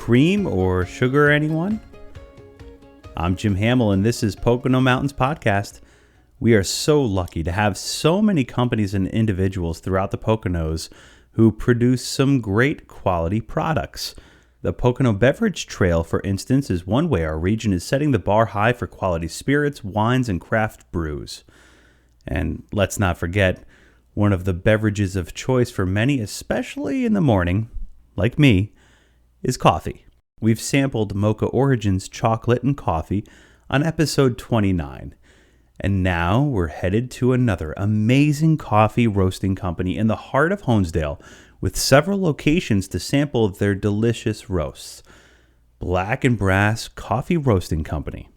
cream or sugar, anyone? I'm Jim Hamill, and this is Pocono Mountains Podcast. We are so lucky to have so many companies and individuals throughout the Poconos who produce some great quality products. The Pocono Beverage Trail, for instance, is one way our region is setting the bar high for quality spirits, wines, and craft brews. And let's not forget, one of the beverages of choice for many, especially in the morning, like me, is coffee. We've sampled Mocha Origins chocolate and coffee on episode 29. And now we're headed to another amazing coffee roasting company in the heart of Honesdale with several locations to sample their delicious roasts. Black and Brass Coffee Roasting Company.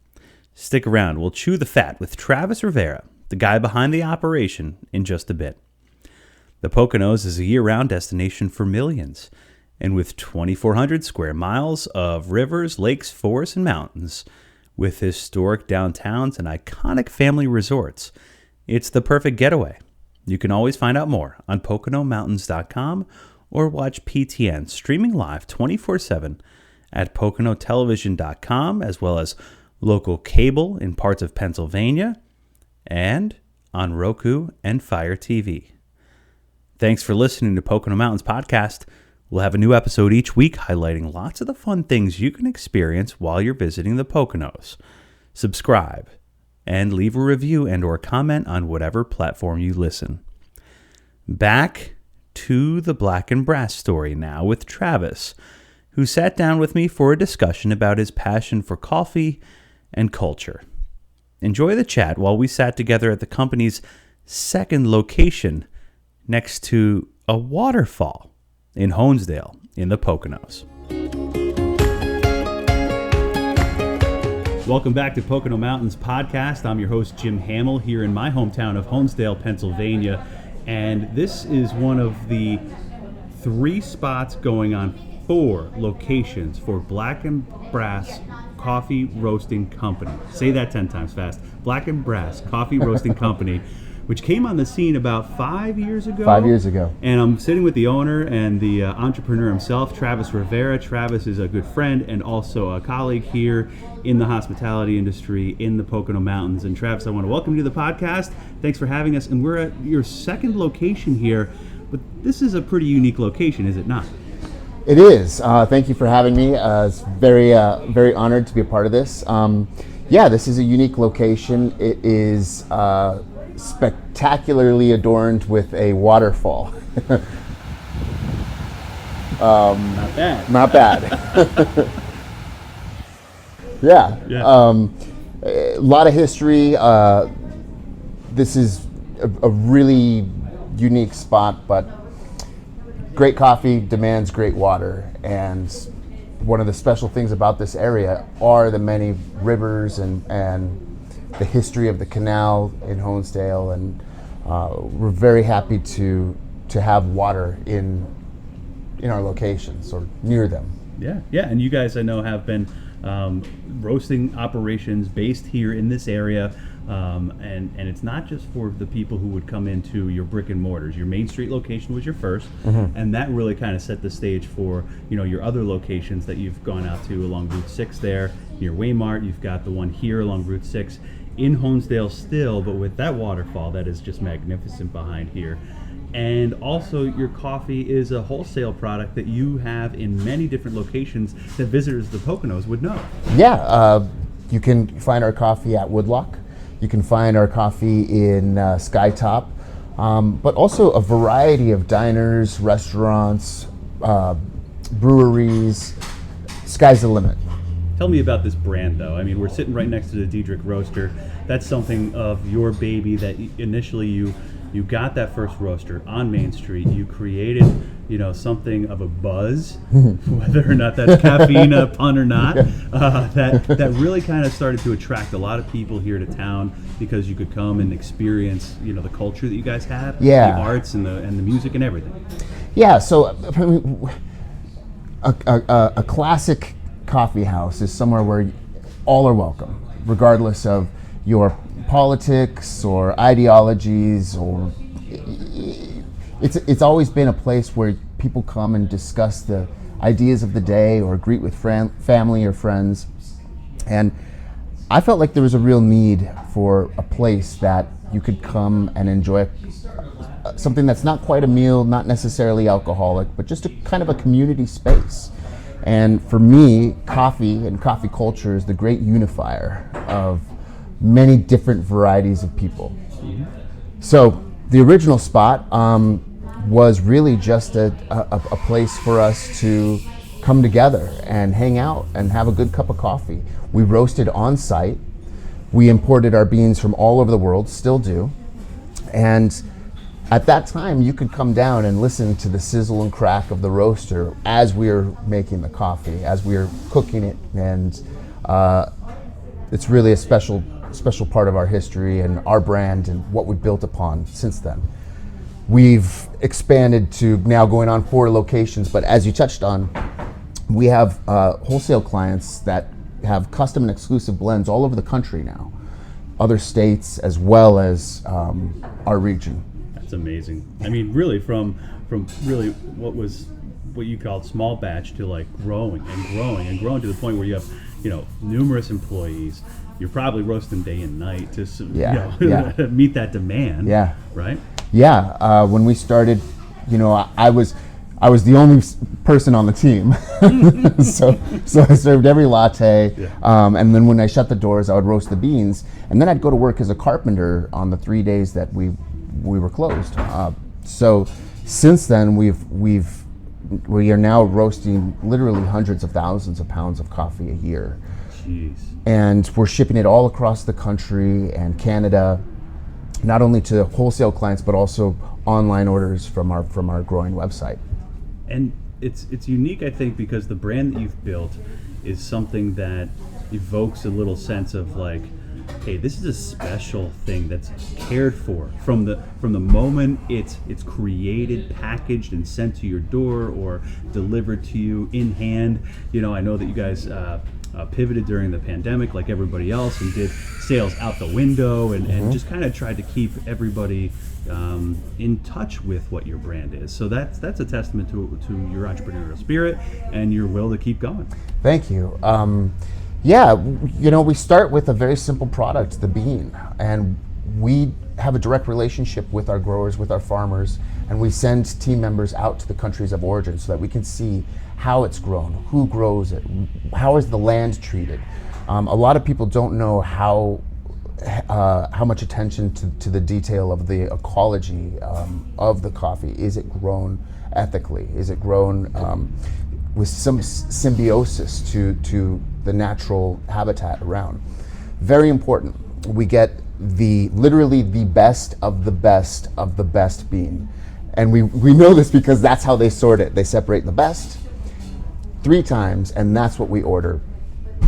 Stick around, we'll chew the fat with Travis Rivera, the guy behind the operation, in just a bit. The Poconos is a year-round destination for millions. And with 2,400 square miles of rivers, lakes, forests, and mountains, with historic downtowns and iconic family resorts, it's the perfect getaway. You can always find out more on PoconoMountains.com or watch PTN streaming live 24/7 at PoconoTelevision.com, as well as local cable in parts of Pennsylvania and on Roku and Fire TV. Thanks for listening to Pocono Mountains Podcast. We'll have a new episode each week highlighting lots of the fun things you can experience while you're visiting the Poconos. Subscribe and leave a review and or comment on whatever platform you listen. Back to the Black and Brass story now with Travis, who sat down with me for a discussion about his passion for coffee and culture. Enjoy the chat while we sat together at the company's second location next to a waterfall in Honesdale, in the Poconos. Welcome back to Pocono Mountains Podcast. I'm your host, Jim Hamill, here in my hometown of Honesdale, Pennsylvania. And this is one of the 3 spots going on 4 locations for Black and Brass Coffee Roasting Company. Say that 10 times fast. Black and Brass Coffee Roasting Company, which came on the scene about 5 years ago. 5 years ago. And I'm sitting with the owner and the entrepreneur himself, Travis Rivera. Travis is a good friend and also a colleague here in the hospitality industry in the Pocono Mountains. And Travis, I want to welcome you to the podcast. Thanks for having us. And we're at your second location here, but this is a pretty unique location, is it not? It is. Thank you for having me. It's very honored to be a part of this. This is a unique location. It is spectacularly adorned with a waterfall. Not bad. Not bad. Yeah. A lot of history. This is a really unique spot, but great coffee demands great water. And one of the special things about this area are the many rivers and the history of the canal in Honesdale, and we're very happy to have water in our locations or near them. Yeah, and you guys I know have been roasting operations based here in this area, and it's not just for the people who would come into your brick and mortars. Your Main Street location was your first, and that really kind of set the stage for your other locations that you've gone out to along Route 6 there near Waymart. You've got the one here along Route 6 in Honesdale still, but with that waterfall that is just magnificent behind here. And also your coffee is a wholesale product that you have in many different locations that visitors of the Poconos would know. Yeah, you can find our coffee at Woodlock. You can find our coffee in Skytop, but also a variety of diners, restaurants, breweries. Sky's the limit. Tell me about this brand, though. I mean, we're sitting right next to the Diedrich Roaster. That's something of your baby that initially you got that first roaster on Main Street. You created, something of a buzz, whether or not that's caffeine, a pun or not, that really kind of started to attract a lot of people here to town because you could come and experience, the culture that you guys have, the arts and the music and everything. Yeah, so a classic coffee house is somewhere where all are welcome, regardless of your politics or ideologies, it's always been a place where people come and discuss the ideas of the day or greet with family or friends. And I felt like there was a real need for a place that you could come and enjoy something that's not quite a meal, not necessarily alcoholic, but just a kind of a community space. And for me, coffee and coffee culture is the great unifier of many different varieties of people. Mm-hmm. So the original spot was really just a place for us to come together and hang out and have a good cup of coffee. We roasted on site. We imported our beans from all over the world, still do. And at that time, you could come down and listen to the sizzle and crack of the roaster as we were making the coffee, as we were cooking it. And it's really a special part of our history and our brand and what we built upon since then. We've expanded to now going on 4 locations, but as you touched on, we have wholesale clients that have custom and exclusive blends all over the country now, other states as well as our region. That's amazing. I mean, really from really what you called small batch to like growing to the point where you have, numerous employees. You're probably roasting day and night to meet that demand. Yeah. Right. Yeah. When we started, I was the only person on the team, so I served every latte, and then when I shut the doors, I would roast the beans, and then I'd go to work as a carpenter on the 3 days that we were closed. So since then, we are now roasting literally hundreds of thousands of pounds of coffee a year. Jeez. And we're shipping it all across the country and Canada, not only to wholesale clients but also online orders from our growing website. And it's unique, I think, because the brand that you've built is something that evokes a little sense of like, hey, this is a special thing that's cared for from the moment it's created, packaged, and sent to your door or delivered to you in hand. I know that you guys pivoted during the pandemic like everybody else and did sales out the window and just kind of tried to keep everybody in touch with what your brand is. So that's a testament to your entrepreneurial spirit and your will to keep going. Thank you. We start with a very simple product, the bean, and we have a direct relationship with our growers, with our farmers, and we send team members out to the countries of origin so that we can see how it's grown, who grows it, how is the land treated. A lot of people don't know how much attention to the detail of the ecology of the coffee. Is it grown ethically? Is it grown with some symbiosis to the natural habitat around? Very important. We get literally the best of the best of the best bean. And we know this because that's how they sort it. They separate the best 3 times, and that's what we order.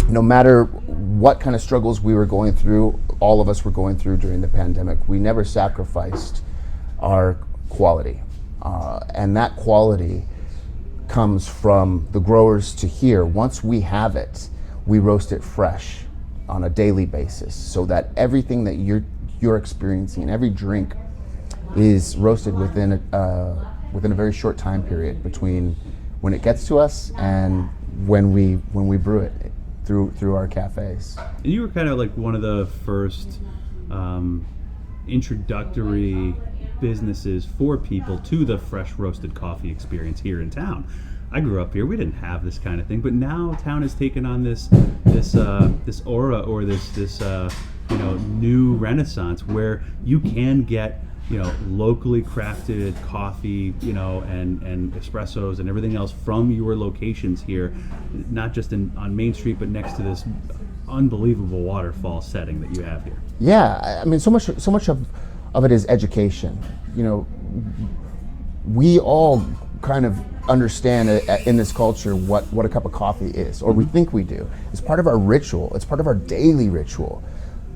No matter what kind of struggles we were going through, all of us were going through during the pandemic, we never sacrificed our quality. And that quality comes from the growers to here. Once we have it, we roast it fresh on a daily basis so that everything that you're experiencing, every drink, is roasted within a very short time period between when it gets to us and when we brew it through our cafes. And you were kind of like one of the first introductory businesses for people to the fresh roasted coffee experience here in town. I grew up here. We didn't have this kind of thing, but now town has taken on this aura or this new renaissance where you can get locally crafted coffee, and espressos and everything else from your locations here, not just on Main Street, but next to this unbelievable waterfall setting that you have here. Yeah, I mean, so much of it is education. We all kind of understand in this culture what a cup of coffee is, or we think we do. It's part of our ritual. It's part of our daily ritual.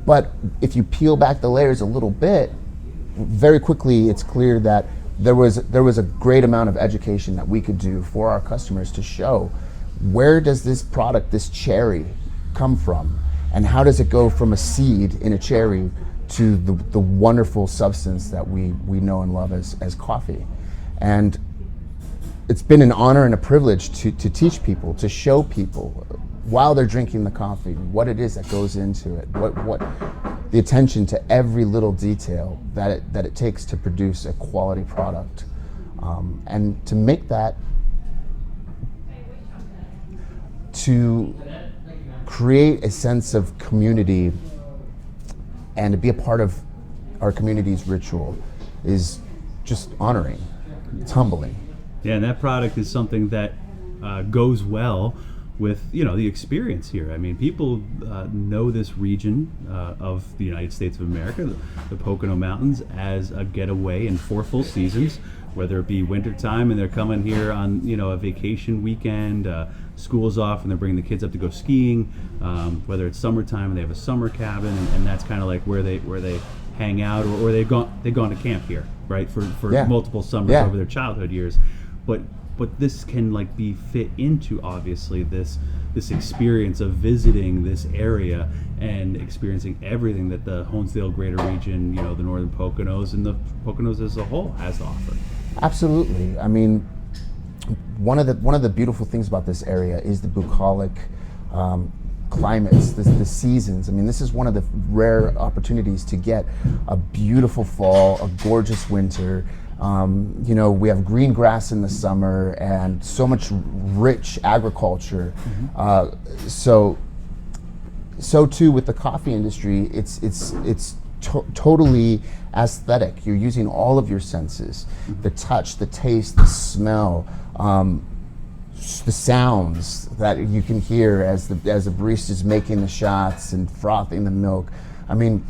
But if you peel back the layers a little bit, very quickly it's clear that there was a great amount of education that we could do for our customers to show where does this product, this cherry, come from, and how does it go from a seed in a cherry to the wonderful substance that we know and love as coffee. And it's been an honor and a privilege to teach people, to show people while they're drinking the coffee what it is that goes into it, what the attention to every little detail that it takes to produce a quality product, and to make that, to create a sense of community and to be a part of our community's ritual is just honoring. It's humbling. Yeah, and that product is something that goes well with the experience here. I mean, people know this region of the United States of America, the Pocono Mountains, as a getaway in 4 full seasons, whether it be wintertime and they're coming here on a vacation weekend, school's off and they're bringing the kids up to go skiing, whether it's summertime and they have a summer cabin, and that's kind of like where they hang out, or they've gone to camp here, right, for multiple summers over their childhood years. But this can be fit into obviously this experience of visiting this area and experiencing everything that the Honesdale Greater Region, the Northern Poconos and the Poconos as a whole has to offer. Absolutely. I mean, one of the beautiful things about this area is the bucolic climates, the seasons. I mean, this is one of the rare opportunities to get a beautiful fall, a gorgeous winter. We have green grass in the summer and so much rich agriculture. So too with the coffee industry, it's totally aesthetic. You're using all of your senses: the touch, the taste, the smell, the sounds that you can hear as the barista's making the shots and frothing the milk. I mean,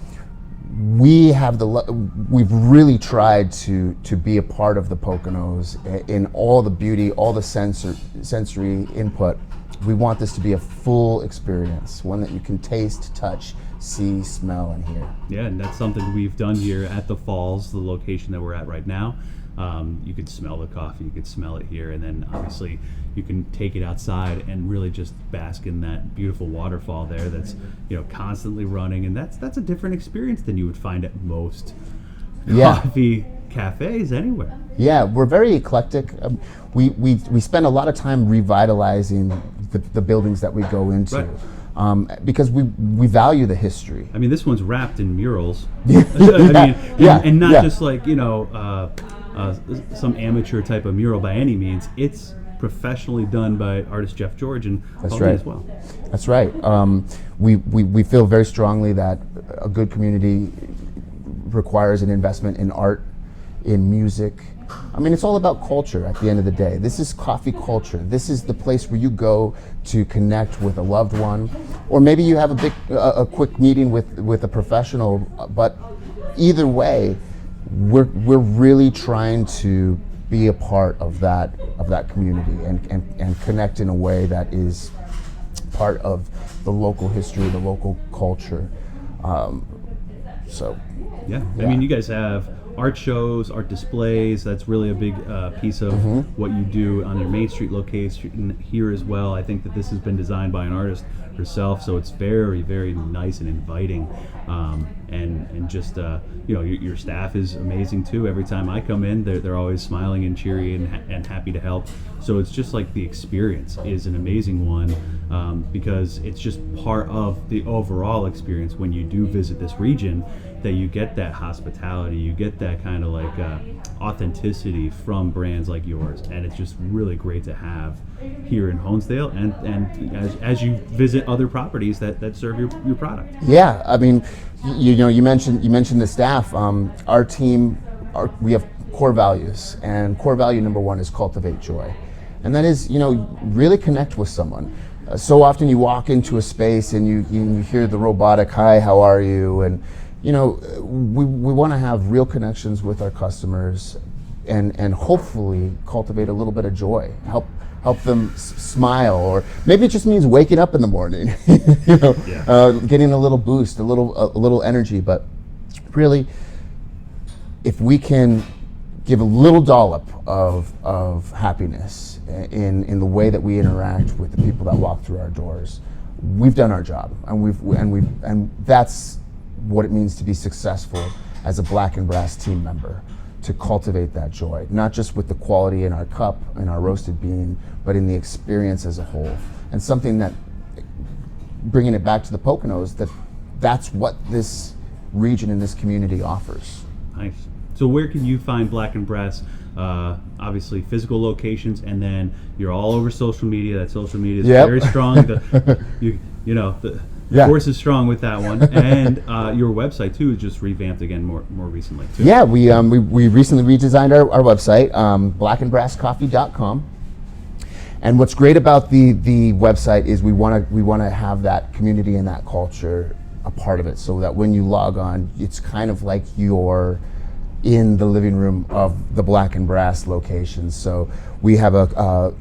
we've really tried to be a part of the Poconos in all the beauty, all the sensory input. We want this to be a full experience, one that you can taste, touch, see, smell, and hear. Yeah, and that's something we've done here at the Falls, the location that we're at right now. You could smell the coffee, you could smell it here, and then obviously you can take it outside and really just bask in that beautiful waterfall there that's constantly running, and that's a different experience than you would find at most coffee cafes anywhere. Yeah, we're very eclectic. We spend a lot of time revitalizing the buildings that we go into. Right. Because we value the history. I mean, this one's wrapped in murals. And not just some amateur type of mural by any means. It's professionally done by artist Jeff George and Albany as well. That's right. We feel very strongly that a good community requires an investment in art, in music. I mean, it's all about culture at the end of the day. This is coffee culture. This is the place where you go to connect with a loved one, or maybe you have a quick meeting with a professional. But either way, we're really trying to be a part of that community and connect in a way that is part of the local history, the local culture. Yeah. I mean, you guys have art shows, art displays. That's really a big piece of what you do on your Main Street location here as well. I think that this has been designed by an artist herself, so it's very, very nice and inviting. And just your staff is amazing too. Every time I come in, they're always smiling and cheery and happy to help. So it's just the experience is an amazing one, because it's just part of the overall experience when you do visit this region, that you get that hospitality, you get that kind of authenticity from brands like yours, and it's just really great to have here in Honesdale and as you visit other properties that serve your product. Yeah, I mean, you mentioned the staff. Our team, we have core values, and core value number 1 is cultivate joy, and that is really connect with someone. So often you walk into a space and you hear the robotic "Hi, how are you?" and we want to have real connections with our customers and hopefully cultivate a little bit of joy, help them smile, or maybe it just means waking up in the morning, getting a little boost, a little energy. But really, if we can give a little dollop of happiness in the way that we interact with the people that walk through our doors, we've done our job, and that's what it means to be successful as a Black and Brass team member. to cultivate that joy, not just with the quality in our cup and our roasted bean, but in the experience as a whole. And something that, bringing it back to the Poconos, that's what this region and this community offers. Nice. So where can you find Black and Brass? Obviously physical locations, and then you're all over social media. That social media is very strong. The force is strong with that one, and your website too is just revamped again more recently too. Yeah, we recently redesigned our website, blackandbrasscoffee.com. And what's great about the website is we want to have that community and that culture a part of it, so that when you log on, it's kind of like you're in the living room of the Black and Brass location. So we have a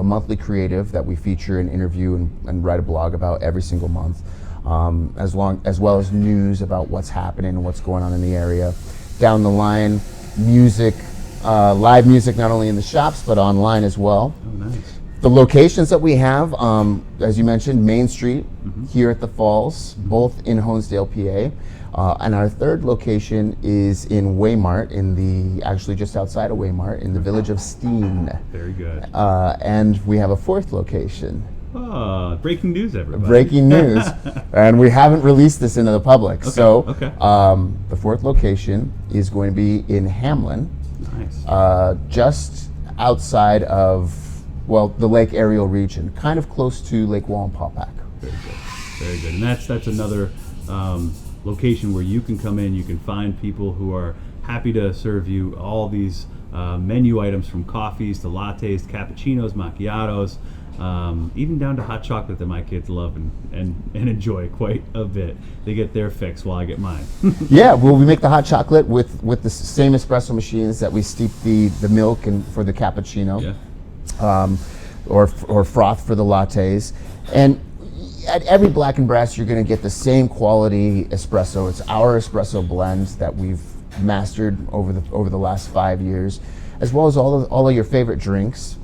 monthly creative that we feature and interview and write a blog about every single month, as well as news about what's happening and what's going on in the area. Down the line, music, live music, not only in the shops but online as well. Oh, nice. The locations that we have, as you mentioned, Main Street here at the Falls, both in Honesdale, PA. And our third location is in Waymart, actually just outside of Waymart, in the village of Steen. Very good. And we have a fourth location. Oh, breaking news, everybody. Breaking news. And we haven't released this into the public. Okay. The fourth location is going to be in Hamlin. Nice. Just outside of, the Lake Ariel region, kind of close to Lake Wallenpaupack. Very good. Very good. And that's another location where you can come in, you can find people who are happy to serve you all these menu items, from coffees to lattes, cappuccinos, macchiatos, even down to hot chocolate that my kids love and enjoy quite a bit. They get their fix while I get mine. Yeah, well, we make the hot chocolate with the same espresso machines that we steep the milk and for the cappuccino, or froth for the lattes. And at every Black and Brass, you're going to get the same quality espresso. It's our espresso blend that we've mastered over the last 5 years, as well as all of your favorite drinks.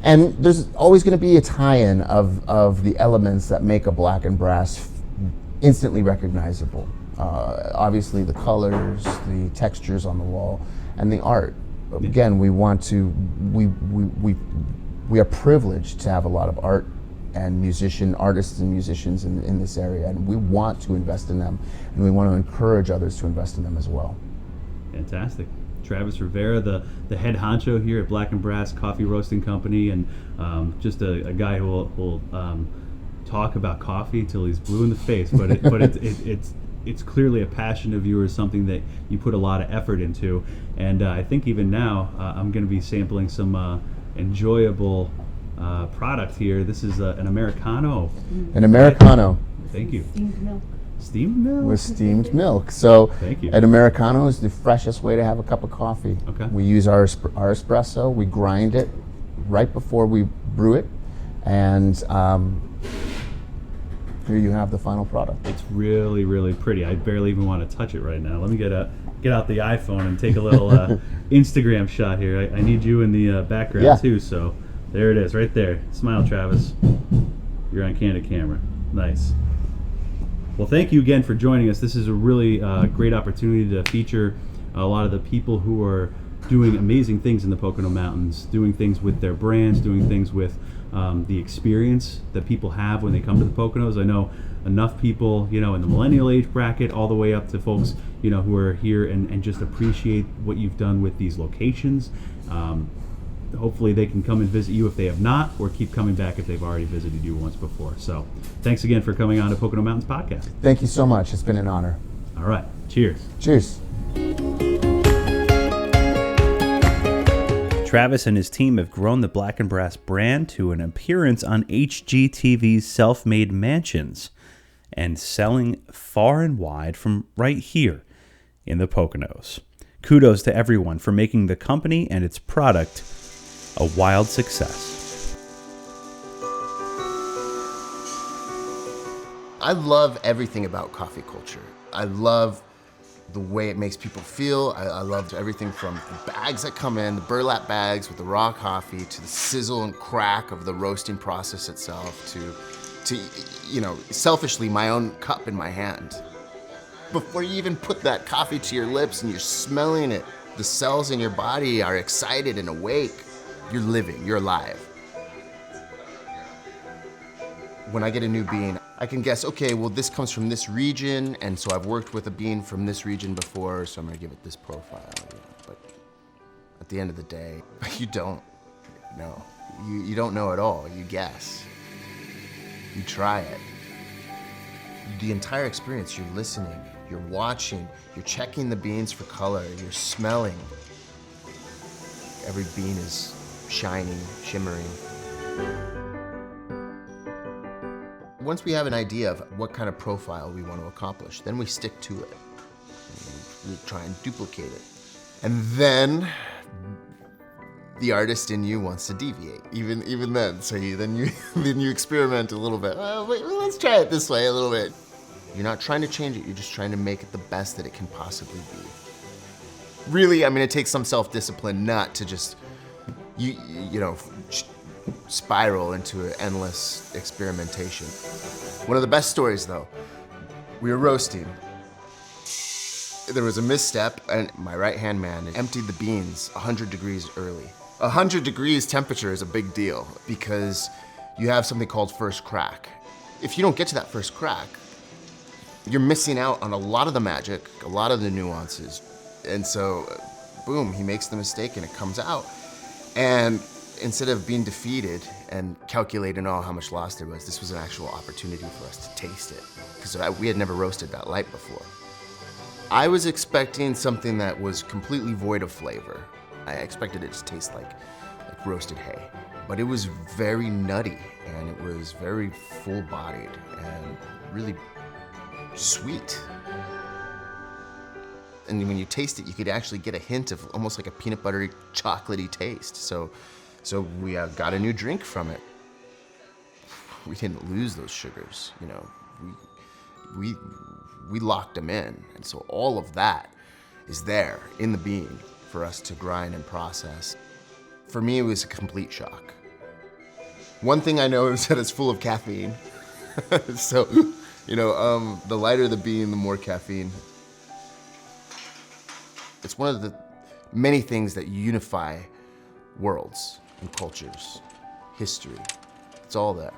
And there's always going to be a tie-in of the elements that make a Black and Brass instantly recognizable. Obviously, the colors, the textures on the wall, and the art. Again, we are privileged to have a lot of art and artists and musicians in this area, and we want to invest in them, and we want to encourage others to invest in them as well. Fantastic. Travis Rivera, the head honcho here at Black and Brass Coffee Roasting Company, and just a guy who will talk about coffee till he's blue in the face, but it's clearly a passion of yours, something that you put a lot of effort into, and I think even now I'm going to be sampling some enjoyable product here. This is an Americano. An Americano. Thank you. Steamed milk. Steamed milk? With steamed milk. So thank you. An Americano is the freshest way to have a cup of coffee. Okay. We use our espresso, we grind it right before we brew it, and here you have the final product. It's really, really pretty. I barely even want to touch it right now. Let me get out the iPhone and take a little Instagram shot here. I need you in the background too, so there it is, right there. Smile, Travis. You're on candid camera. Nice. Well, thank you again for joining us. This is a really great opportunity to feature a lot of the people who are doing amazing things in the Pocono Mountains, doing things with their brands, doing things with the experience that people have when they come to the Poconos. I know enough people, in the millennial age bracket, all the way up to folks, who are here and just appreciate what you've done with these locations. Hopefully they can come and visit you if they have not, or keep coming back if they've already visited you once before. So thanks again for coming on to Pocono Mountains Podcast. Thank you so much. It's been an honor. All right. Cheers. Cheers. Travis and his team have grown the Black and Brass brand to an appearance on HGTV's Self-Made Mansions and selling far and wide from right here in the Poconos. Kudos to everyone for making the company and its product a wild success. I love everything about coffee culture. I love the way it makes people feel. I loved everything from the bags that come in, the burlap bags with the raw coffee, to the sizzle and crack of the roasting process itself, to selfishly my own cup in my hand. Before you even put that coffee to your lips and you're smelling it the cells in your body are excited and awake. You're living, you're alive. When I get a new bean, I can guess, okay, well, this comes from this region, and so I've worked with a bean from this region before, so I'm gonna give it this profile. But at the end of the day, you don't know. You don't know at all. You guess. You try it. The entire experience, you're listening, you're watching, you're checking the beans for color, you're smelling. Every bean is shining, shimmering. Once we have an idea of what kind of profile we want to accomplish, then we stick to it. We try and duplicate it. And then the artist in you wants to deviate, even then. So then you experiment a little bit. Wait, let's try it this way a little bit. You're not trying to change it, you're just trying to make it the best that it can possibly be. Really, I mean, it takes some self-discipline not to just, you know, spiral into an endless experimentation. One of the best stories though, we were roasting. There was a misstep and my right-hand man emptied the beans 100 degrees early. 100 degrees temperature is a big deal because you have something called first crack. If you don't get to that first crack, you're missing out on a lot of the magic, a lot of the nuances. And so, boom, he makes the mistake and it comes out. And instead of being defeated and calculating, how much loss there was, this was an actual opportunity for us to taste it. Because we had never roasted that light before. I was expecting something that was completely void of flavor. I expected it to taste like roasted hay. But it was very nutty and it was very full-bodied and really sweet. And when you taste it, you could actually get a hint of almost like a peanut buttery, chocolatey taste. So we got a new drink from it. We didn't lose those sugars, you know. We locked them in, and so all of that is there in the bean for us to grind and process. For me, it was a complete shock. One thing I know is that it's full of caffeine. So, you know, the lighter the bean, the more caffeine. It's one of the many things that unify worlds and cultures, history. It's all there.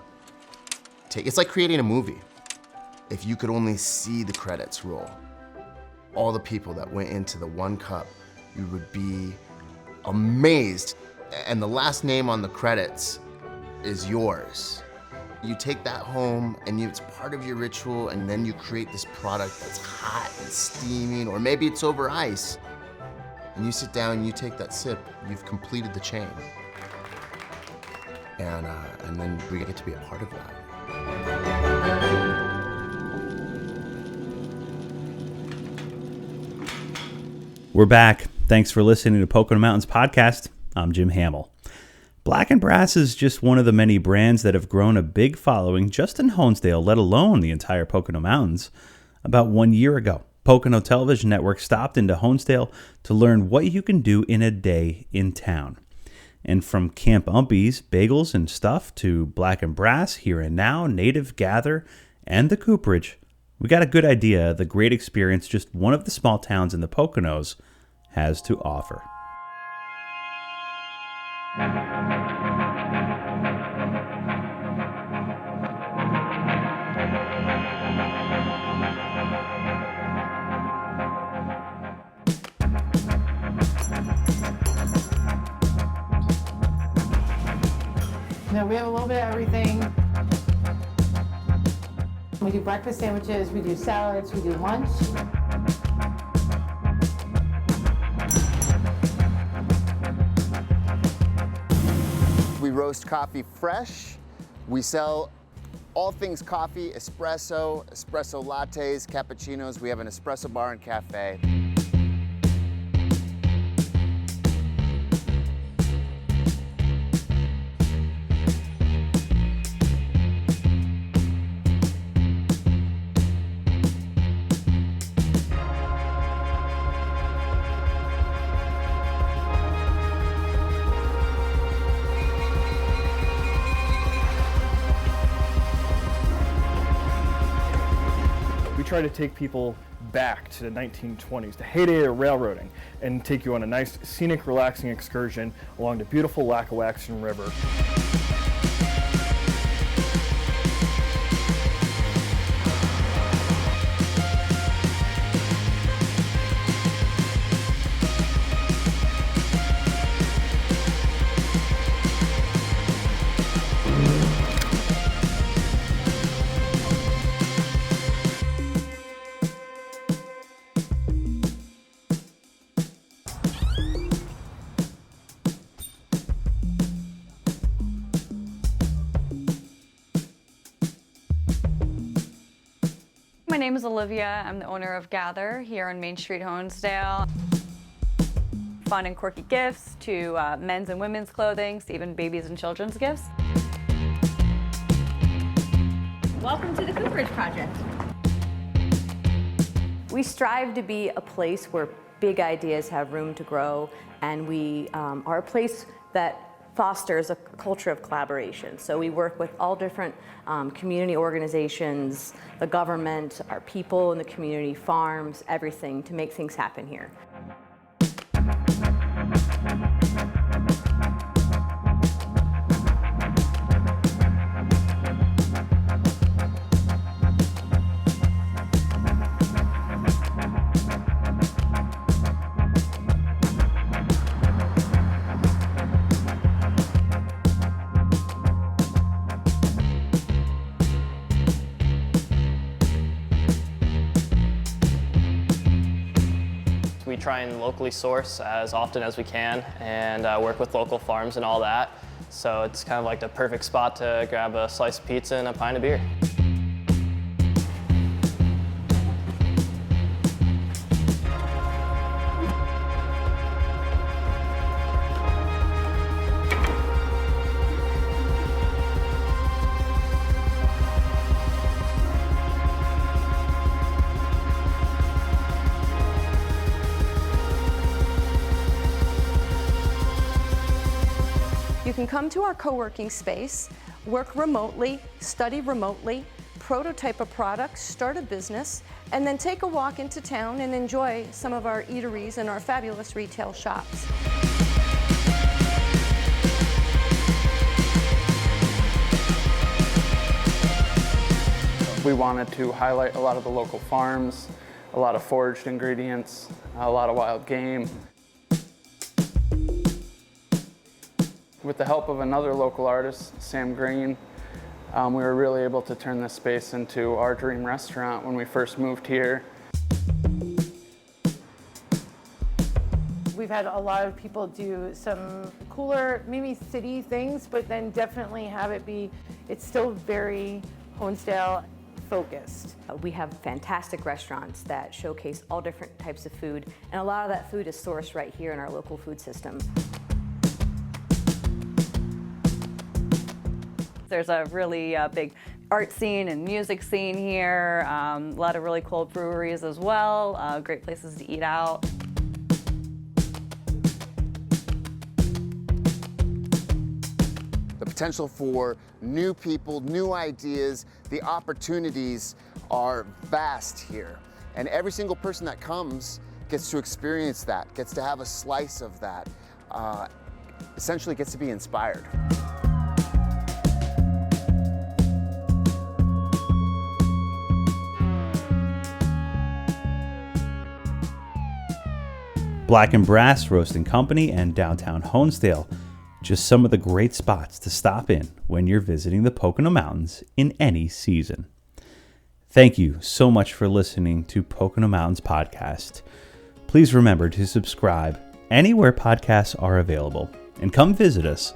It's like creating a movie. If you could only see the credits roll, all the people that went into the one cup, you would be amazed. And the last name on the credits is yours. You take that home and it's part of your ritual, and then you create this product that's hot and steaming, or maybe it's over ice. And you sit down and you take that sip, you've completed the chain. And then we get to be a part of that. We're back. Thanks for listening to Pocono Mountains Podcast. I'm Jim Hamill. Black & Brass is just one of the many brands that have grown a big following just in Honesdale, let alone the entire Pocono Mountains. About 1 year ago, Pocono Television Network stopped into Honesdale to learn what you can do in a day in town. And from Camp Umpy's, bagels and stuff, to Black & Brass, Here and Now, Native Gather, and the Cooperage, we got a good idea of the great experience just one of the small towns in the Poconos has to offer. Now we have a little bit of everything. We do breakfast sandwiches, we do salads, we do lunch. We roast coffee fresh. We sell all things coffee, espresso lattes, cappuccinos. We have an espresso bar and cafe. We try to take people back to the 1920s, the heyday of railroading, and take you on a nice, scenic, relaxing excursion along the beautiful Lackawaxen River. My name is Olivia. I'm the owner of Gather here on Main Street, Honesdale. Fun and quirky gifts to men's and women's clothing, to even babies and children's gifts. Welcome to the Cooperage Project. We strive to be a place where big ideas have room to grow, and we are a place that fosters a culture of collaboration. So we work with all different community organizations, the government, our people in the community, farms, everything to make things happen here. We try and locally source as often as we can and work with local farms and all that. So it's kind of like the perfect spot to grab a slice of pizza and a pint of beer. You can come to our co-working space, work remotely, study remotely, prototype a product, start a business, and then take a walk into town and enjoy some of our eateries and our fabulous retail shops. We wanted to highlight a lot of the local farms, a lot of foraged ingredients, a lot of wild game. With the help of another local artist, Sam Green, we were really able to turn this space into our dream restaurant when we first moved here. We've had a lot of people do some cooler, maybe city things, but then definitely have it be, it's still very Honesdale focused. We have fantastic restaurants that showcase all different types of food, and a lot of that food is sourced right here in our local food system. There's a really big art scene and music scene here, a lot of really cool breweries as well, great places to eat out. The potential for new people, new ideas, the opportunities are vast here. And every single person that comes gets to experience that, gets to have a slice of that, essentially gets to be inspired. Black and Brass Roasting Company and downtown Honesdale, just some of the great spots to stop in when you're visiting the Pocono Mountains in any season. Thank you so much for listening to Pocono Mountains Podcast. Please remember to subscribe anywhere podcasts are available and come visit us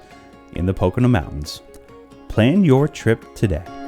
in the Pocono Mountains. Plan your trip today.